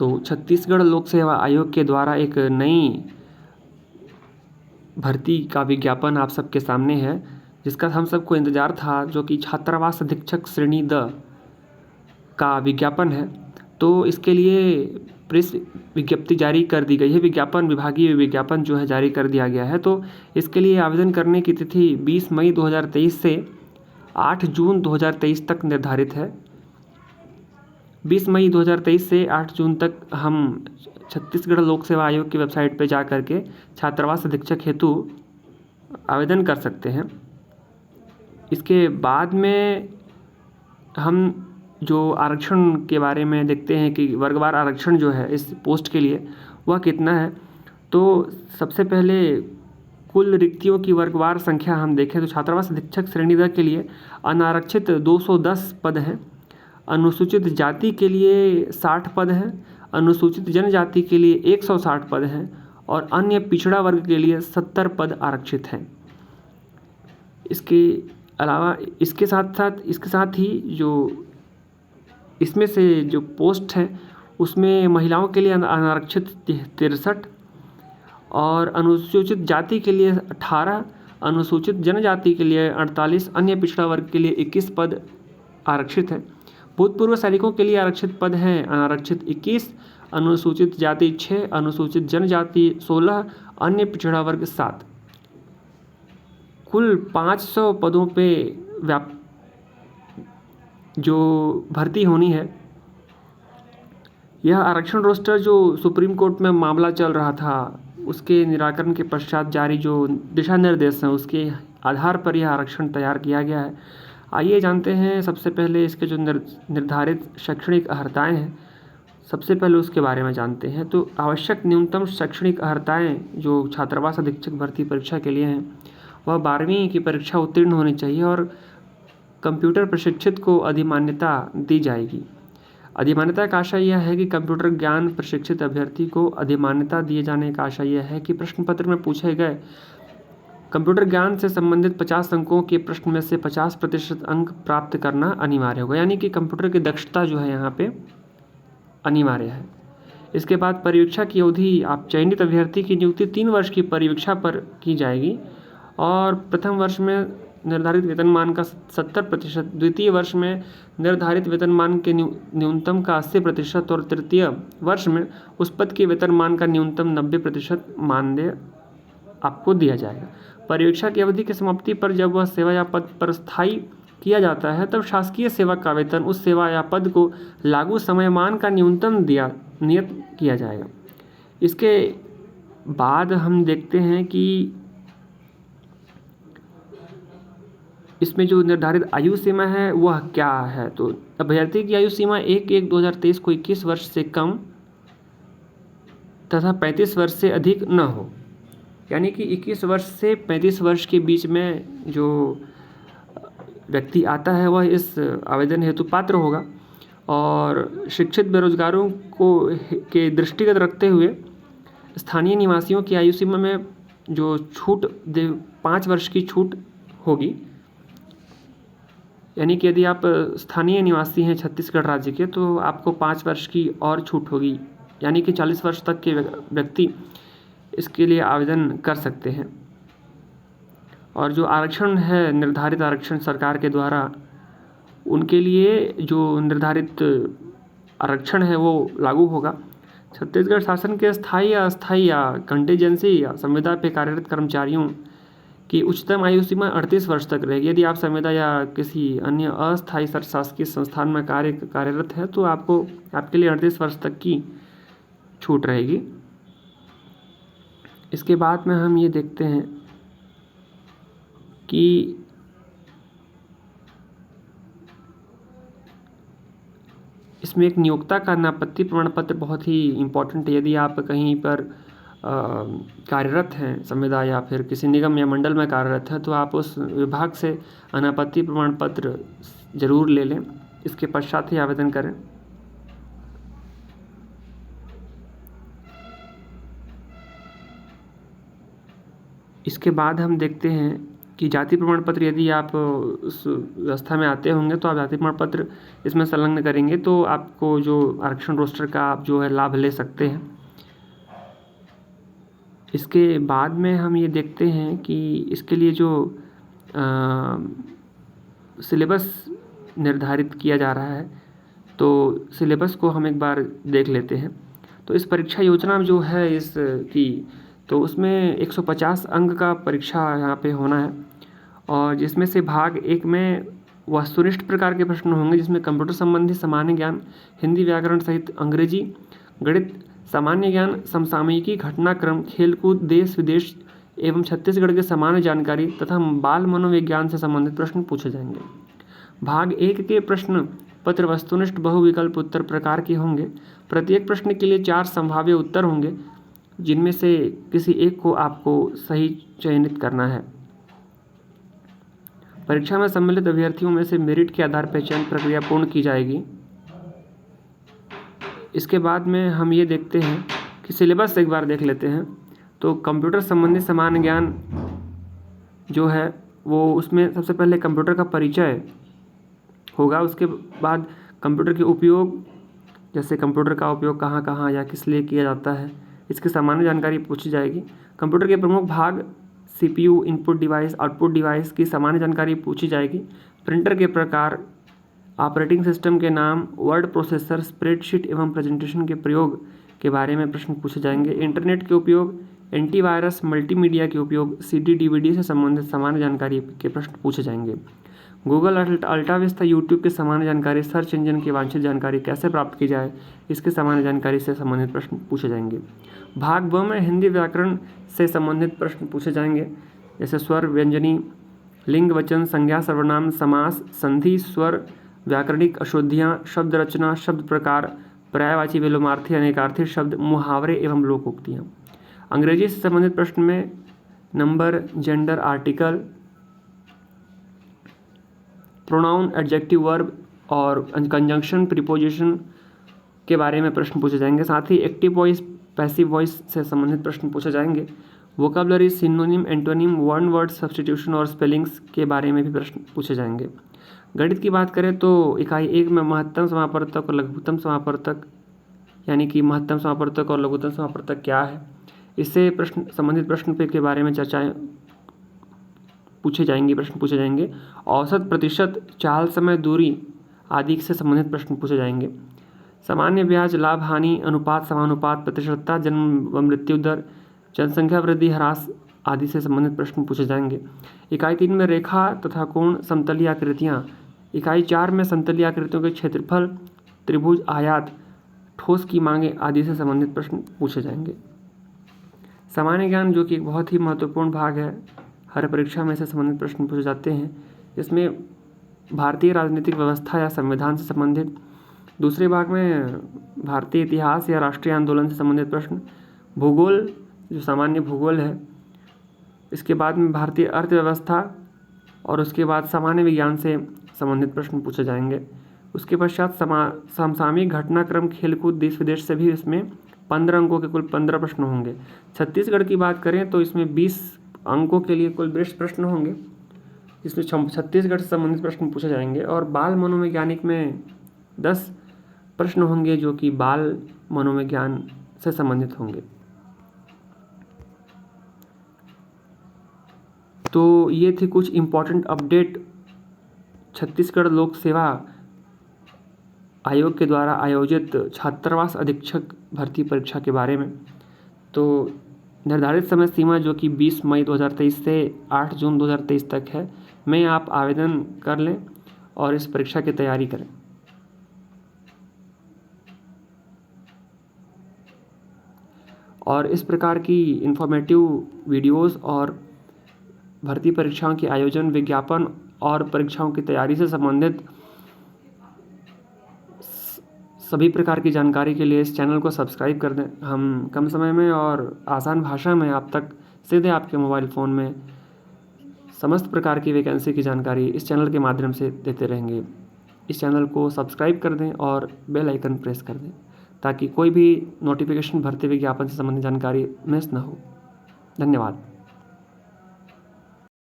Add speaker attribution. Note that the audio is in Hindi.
Speaker 1: तो छत्तीसगढ़ लोक सेवा आयोग के द्वारा एक नई भर्ती का विज्ञापन आप सबके सामने है, जिसका हम सबको इंतज़ार था, जो कि छात्रावास अधीक्षक श्रेणी द का विज्ञापन है। तो इसके लिए प्रेस विज्ञप्ति जारी कर दी गई है, विज्ञापन विभागीय विज्ञापन जो है जारी कर दिया गया है। तो इसके लिए आवेदन करने की तिथि 20 मई 2023 से 8 जून 2023 तक निर्धारित है। 20 मई 2023 से 8 जून तक हम छत्तीसगढ़ लोक सेवा आयोग की वेबसाइट पर जा कर के छात्रावास अधीक्षक हेतु आवेदन कर सकते हैं। इसके बाद में हम जो आरक्षण के बारे में देखते हैं कि वर्गवार आरक्षण जो है इस पोस्ट के लिए वह कितना है। तो सबसे पहले कुल रिक्तियों की वर्गवार संख्या हम देखें तो छात्रावास अधीक्षक श्रेणी द के लिए अनारक्षित 210 पद हैं, अनुसूचित जाति के लिए 60 पद हैं, अनुसूचित जनजाति के लिए 160 पद हैं और अन्य पिछड़ा वर्ग के लिए 70 पद आरक्षित हैं। इसके अलावा इसके साथ ही जो इसमें से जो पोस्ट है उसमें महिलाओं के लिए अनारक्षित 63 और अनुसूचित जाति के लिए 18, अनुसूचित जनजाति के लिए 48, अन्य पिछड़ा वर्ग के लिए 21 पद आरक्षित हैं। भूतपूर्व सैनिकों के लिए आरक्षित पद हैं अनारक्षित 21, अनुसूचित जाति 6, अनुसूचित जनजाति 16, अन्य पिछड़ा वर्ग 7। कुल 500 पदों पे जो भर्ती होनी है। यह आरक्षण रोस्टर जो सुप्रीम कोर्ट में मामला चल रहा था उसके निराकरण के पश्चात जारी जो दिशा निर्देश हैं उसके आधार पर यह आरक्षण तैयार किया गया है। आइए जानते हैं सबसे पहले इसके जो निर्धारित शैक्षणिक अर्हताएँ हैं, सबसे पहले उसके बारे में जानते हैं। तो आवश्यक न्यूनतम शैक्षणिक अर्हताएँ जो छात्रावास अधीक्षक भर्ती परीक्षा के लिए हैं वह 12वीं की परीक्षा उत्तीर्ण होनी चाहिए और कंप्यूटर प्रशिक्षित को अधिमान्यता दी जाएगी। अधिमान्यता का आशय यह है कि कंप्यूटर ज्ञान प्रशिक्षित अभ्यर्थी को अधिमान्यता दिए जाने का आशय यह है कि प्रश्न पत्र में पूछे गए कंप्यूटर ज्ञान से संबंधित 50 अंकों के प्रश्न में से 50% अंक प्राप्त करना अनिवार्य होगा, यानी कि कंप्यूटर की दक्षता जो है यहाँ पे अनिवार्य है। इसके बाद परीक्षा की अवधि आप चयनित अभ्यर्थी की नियुक्ति 3 वर्ष की परीक्षा पर की जाएगी और प्रथम वर्ष में निर्धारित वेतनमान का 70%, द्वितीय वर्ष में निर्धारित वेतनमान के न्यूनतम का 80% और तृतीय वर्ष में उस पद के वेतनमान का न्यूनतम 90% मानदेय आपको दिया जाएगा। परीक्षा की अवधि की समाप्ति पर जब वह सेवा या पद पर स्थायी किया जाता है तब शासकीय सेवा का वेतन उस सेवा या पद को लागू समयमान का न्यूनतम नियत किया जाएगा। इसके बाद हम देखते हैं कि इसमें जो निर्धारित आयु सीमा है वह क्या है। तो अभ्यर्थी की आयु सीमा 1/1/2023 को 21 वर्ष से कम तथा 35 वर्ष से अधिक न हो, यानी कि 21 वर्ष से 35 वर्ष के बीच में जो व्यक्ति आता है वह इस आवेदन हेतु पात्र होगा। और शिक्षित बेरोजगारों को के दृष्टिगत रखते हुए स्थानीय निवासियों की आयु सीमा में जो छूट 5 वर्ष की छूट होगी, यानी कि यदि आप स्थानीय निवासी हैं छत्तीसगढ़ राज्य के तो आपको 5 वर्ष की और छूट होगी, यानी कि 40 वर्ष तक के व्यक्ति इसके लिए आवेदन कर सकते हैं। और जो आरक्षण है, निर्धारित आरक्षण सरकार के द्वारा, उनके लिए जो निर्धारित आरक्षण है वो लागू होगा। छत्तीसगढ़ शासन के स्थायी या अस्थायी या कंटीजेंसी या संविदा पे कार्यरत कर्मचारियों की उच्चतम आयु सीमा 38 वर्ष तक रहेगी। यदि आप संविदा या किसी अन्य अस्थायी शासकीय संस्थान में कार्यरत है तो आपके लिए 38 वर्ष तक की छूट रहेगी। इसके बाद में हम ये देखते हैं कि इसमें एक नियोक्ता का नापत्ति प्रमाण पत्र बहुत ही इम्पोर्टेंट है। यदि आप कहीं पर कार्यरत हैं, संविदा या फिर किसी निगम या मंडल में कार्यरत हैं, तो आप उस विभाग से अनापत्ति प्रमाण पत्र जरूर ले लें, इसके पश्चात ही आवेदन करें। इसके बाद हम देखते हैं कि जाति प्रमाण पत्र यदि आप उस व्यवस्था में आते होंगे तो आप जाति प्रमाण पत्र इसमें संलग्न करेंगे तो आपको जो आरक्षण रोस्टर का आप जो है लाभ ले सकते हैं। इसके बाद में हम ये देखते हैं कि इसके लिए जो सिलेबस निर्धारित किया जा रहा है, तो सिलेबस को हम एक बार देख लेते हैं। तो इस परीक्षा योजना जो है इसकी, तो उसमें 150 अंक का परीक्षा यहाँ पे होना है, और जिसमें से भाग 1 में वस्तुनिष्ठ प्रकार के प्रश्न होंगे, जिसमें कंप्यूटर संबंधी सामान्य ज्ञान, हिंदी व्याकरण सहित अंग्रेजी, गणित, सामान्य ज्ञान, समसामयिकी, घटनाक्रम, खेलकूद, देश विदेश एवं छत्तीसगढ़ के सामान्य जानकारी तथा बाल मनोविज्ञान से संबंधित प्रश्न पूछे जाएंगे। भाग 1 के प्रश्न पत्र वस्तुनिष्ठ बहुविकल्प उत्तर प्रकार के होंगे। प्रत्येक प्रश्न के लिए 4 संभाव्य उत्तर होंगे, जिनमें से किसी एक को आपको सही चयनित करना है। परीक्षा में सम्मिलित अभ्यर्थियों में से मेरिट के आधार पर चयन प्रक्रिया पूर्ण की जाएगी। इसके बाद में हम ये देखते हैं कि सिलेबस एक बार देख लेते हैं। तो कंप्यूटर संबंधी सामान्य ज्ञान जो है वो, उसमें सबसे पहले कंप्यूटर का परिचय होगा। उसके बाद कंप्यूटर के उपयोग, जैसे कंप्यूटर का उपयोग कहाँ कहाँ या किस लिए किया जाता है, इसकी सामान्य जानकारी पूछी जाएगी। कंप्यूटर के प्रमुख भाग CPU, input device, output device की सामान्य जानकारी पूछी जाएगी। प्रिंटर के प्रकार, ऑपरेटिंग सिस्टम के नाम, वर्ड प्रोसेसर, स्प्रेडशीट एवं प्रेजेंटेशन के प्रयोग के बारे में प्रश्न पूछे जाएंगे। इंटरनेट के उपयोग, एंटीवायरस, मल्टीमीडिया के उपयोग, CD DVD से संबंधित सामान्य जानकारी के प्रश्न पूछे जाएंगे। गूगल अल्टा विस्ता, यूट्यूब की सामान्य जानकारी, सर्च इंजन की वांछित जानकारी कैसे प्राप्त की जाए, इसकी सामान्य जानकारी से संबंधित प्रश्न पूछे जाएंगे। भाग 2 में हिंदी व्याकरण से संबंधित प्रश्न पूछे जाएंगे, जैसे स्वर, व्यंजनी, लिंग, वचन, संज्ञा, सर्वनाम, समास, संधि, स्वर, व्याकरणिक अशुद्धियाँ, शब्द रचना, शब्द प्रकार, पर्यायवाची, विलोमार्थी, अनेकार्थी शब्द, मुहावरे एवं लोकोक्तियाँ। अंग्रेजी से संबंधित प्रश्न में number, gender, article, pronoun, adjective, verb और कंजंक्शन, प्रीपोजिशन के बारे में प्रश्न पूछे जाएंगे। साथ ही एक्टिव वॉइस, पैसिव वॉइस से संबंधित प्रश्न पूछे जाएंगे। Vocabulary, synonym, antonym, one word substitution और स्पेलिंग्स के बारे में भी प्रश्न पूछे जाएंगे। गणित की बात करें तो इकाई 1 में महत्तम समापवर्तक और लघुत्तम समापवर्तक, यानी कि महत्तम समापवर्तक और लघुत्तम समापवर्तक क्या है, इससे संबंधित प्रश्न के बारे में चर्चाएँ पूछे जाएंगे। औसत, प्रतिशत, चाल, समय, दूरी आदि से संबंधित प्रश्न पूछे जाएंगे। सामान्य ब्याज, लाभ हानि अनुपात, समानुपात, प्रतिशतता, जन्म व मृत्यु दर, जनसंख्या वृद्धि ह्रास आदि से संबंधित प्रश्न पूछे जाएंगे। इकाई 3 में रेखा तथा कोण, समतलीय आकृतियाँ। इकाई 4 में समतलीय आकृतियों के क्षेत्रफल, त्रिभुज, आयत, ठोस की मांगे आदि से संबंधित प्रश्न पूछे जाएंगे। सामान्य ज्ञान, जो कि एक बहुत ही महत्वपूर्ण भाग है, हर परीक्षा में से संबंधित प्रश्न पूछे जाते हैं। इसमें भारतीय राजनीतिक व्यवस्था या संविधान से संबंधित, दूसरे भाग में भारतीय इतिहास या राष्ट्रीय आंदोलन से संबंधित प्रश्न, भूगोल जो सामान्य भूगोल है, इसके बाद में भारतीय अर्थव्यवस्था, और उसके बाद सामान्य विज्ञान से संबंधित प्रश्न पूछे जाएंगे। उसके पश्चात समसामयिक, घटनाक्रम, खेलकूद, देश विदेश से भी इसमें 15 अंकों के कुल 15 प्रश्न होंगे। छत्तीसगढ़ की बात करें तो इसमें 20 अंकों के लिए कुल 20 प्रश्न होंगे, जिसमें छत्तीसगढ़ से संबंधित प्रश्न पूछे जाएंगे। और बाल मनोवैज्ञानिक में 10 प्रश्न होंगे, जो कि बाल मनोविज्ञान से संबंधित होंगे। तो ये थी कुछ इम्पॉर्टेंट अपडेट छत्तीसगढ़ लोक सेवा आयोग के द्वारा आयोजित छात्रावास अधीक्षक भर्ती परीक्षा के बारे में। तो निर्धारित समय सीमा, जो कि 20 मई 2023 से 8 जून 2023 तक है, में आप आवेदन कर लें और इस परीक्षा की तैयारी करें। और इस प्रकार की इन्फॉर्मेटिव वीडियोस और भर्ती परीक्षाओं के आयोजन, विज्ञापन और परीक्षाओं की तैयारी से संबंधित सभी प्रकार की जानकारी के लिए इस चैनल को सब्सक्राइब कर दें। हम कम समय में और आसान भाषा में आप तक सीधे आपके मोबाइल फ़ोन में समस्त प्रकार की वैकेंसी की जानकारी इस चैनल के माध्यम से देते रहेंगे। इस चैनल को सब्सक्राइब कर दें और बेल आइकन प्रेस कर दें, ताकि कोई भी नोटिफिकेशन, भर्ती विज्ञापन से संबंधित जानकारी मिस न हो। धन्यवाद।